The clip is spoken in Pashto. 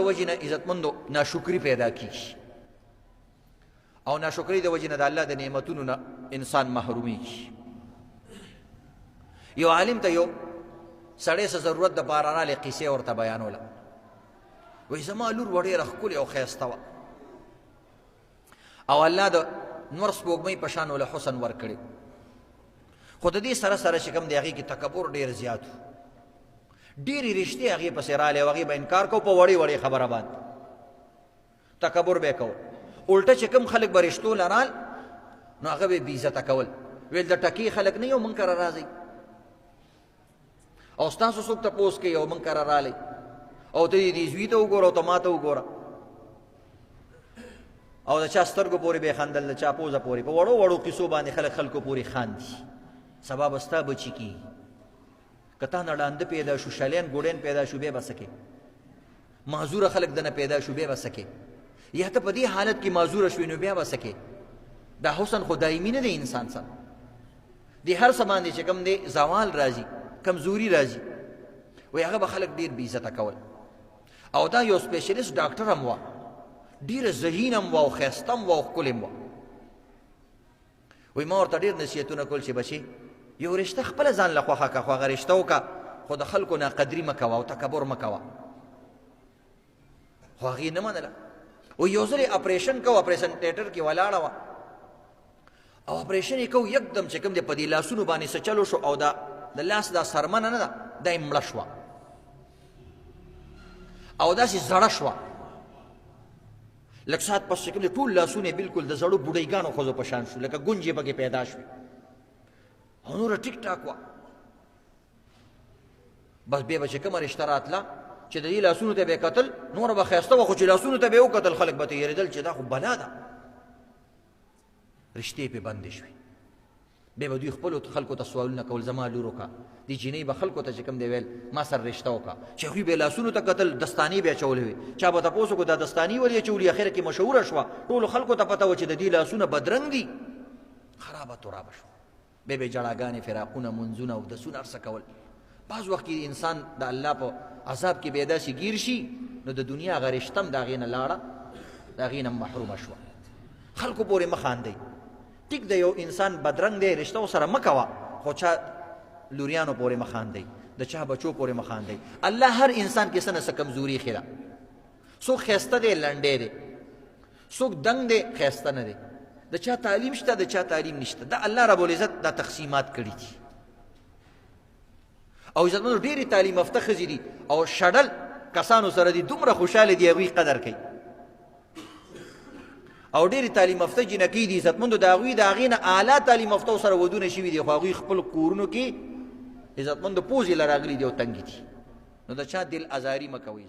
وجې نه عزتمندو ناشکري پیدا کیږي او ناشکرۍ د وجې نه د الله د نعمتونو نه انسان محرومیږي. یو عالم ته یو سړی څه ضرورت د پاره راغلی قصې ورته بیانوله. وایي زما لور و ډېره ښکلې او ښایسته وه او الله د نور سپوږمۍ په شان له حسن ورکړی، خو د دې سره سره چې کوم دی هغې کې تکبر ډېر زیات و. ډېرې رشتې هغې پسې راغلی او هغې به انکار کو په وړې وړې خبره باندې تکبر به یې کو. الټه چې کوم خلک به رشتو لرال نو هغه به یې بېعزته کول، ویل د ټکې خلک نه یو موږ کره راځئ او ستاسو څوک تپوس کوي او موږ کره رالی او ته دې زوی ته وګوره او ته ما ته وګوره او د چا سترګو پورې به یې خندل، د چا پوزه پورې، په وړو وړو کیسو باندې خلک خلکو پورې خاندي. سبا به ستا بچي کېږي که تا نه ړانده پیدا شو، شلین ګوډین پیدا شو، بیا به څه کوې؟ معذوره خلک دنه پیدا شو، بیا به څه کوې؟ یا ته په دې حالت کې معذوره شوې نو بیا به څه کوې؟ دا حسن خو دایمي نه دی انسان سره. د هر څه باندې چې کوم دی زوال راځي، کمزوري راځي، وایي هغه به خلک ډېر بېعزته کول. او دا یو سپیشلیست ډاکټر هم وه، ډېره ذهین هم وه او ښایسته هم وه او ښکلې هم وه. وایي ما ورته ډېر نصیحتونه کول چې بچې یو رشته خپله ځان له خوښه کړه، خو هغه رشته وکړه خو د خلکو ناقدري مه کوه او تکبر مه کوه. خو هغې نه منله. وایي یو ځل یې اپریشن کو، اپریشن تیټر کې ولاړه وه او اپریشن یې کو، یکدم چې کوم دی په دې لاسونو باندې څه چلو شو او دا د لاس دا سرمنه نه ده دا یې مړه شوه او داسې زړه شوه. لږ ساعت پس چې کوم دی ټول لاسونه یې بلکل د زړو بوډۍ ښځو په شان شو، لکه ګونجې پکې پیدا شوې او نوره ټیک ټاک وه. بس بیا به چې کومه رشته راتله چې د دې لاسونو ته به یې کتل نوره به ښایسته وه، خو چې لاسونو ته به یې وکتل خلک به ته یېرېدل چې دا خو بلا ده. رشتې پې بندې شوې. بیا به دوی خپلو خلکو ته سوالونه کول، زما لور وکړه، دې جینۍ به خلکو ته چې کوم دی ویل ما سره رشته وکړه، چې هغوی به یې لاسونو ته کتل دستانې به یې اچولې وې. چا به تپوس وکړو دا دستانې ولې اچولي؟ اخر کې مشهوره شوه، ټولو خلکو ته پته وه چې د دې لاسونه بدرنګ دي، خرابه ترابه شوه. بیا به یې جړاګانې، فراقونه، منځونه او دسونه هر څه کول. بعض وخت کې انسان د الله په عذاب کې به یې داسې ګیر شي نو د دنیا هغه رشته هم د هغې نه لاړه، د هغې نه محرومه شوه. خلکو پورې مه خاندئ. ټیک د یو انسان بدرنګ دی، رشته ورسره مه کوه، خو چا لوریانو پورې مه خاندئ، د چا بچو پورې مه خاندئ. الله هر انسان کې څه نه څه کمزوري ایښې ده. څوک ښایسته دی لنډی دی، څوک دنګ دی ښایسته نه دی، د چا تعلیم شته د چا تعلیم نشته. دا الله رب العزت دا تقسیمات کړي دي. او عزتمندو ډېرې تعلیم یافته ښځې دي او شډل کسانو سره دي دومره خوشحاله دي هغوی قدر کوي. او ډېرې تعلیم یافته جنکۍ دي عزتمندو د هغوی د هغې نه اعلی تعلیم یافتو سره ودونه شوي دي، خو هغوی خپل کورونو کې عزتمندو پوزې له راغلي دي او تنګې دي. نو د چا دل ازاري مه کوئ.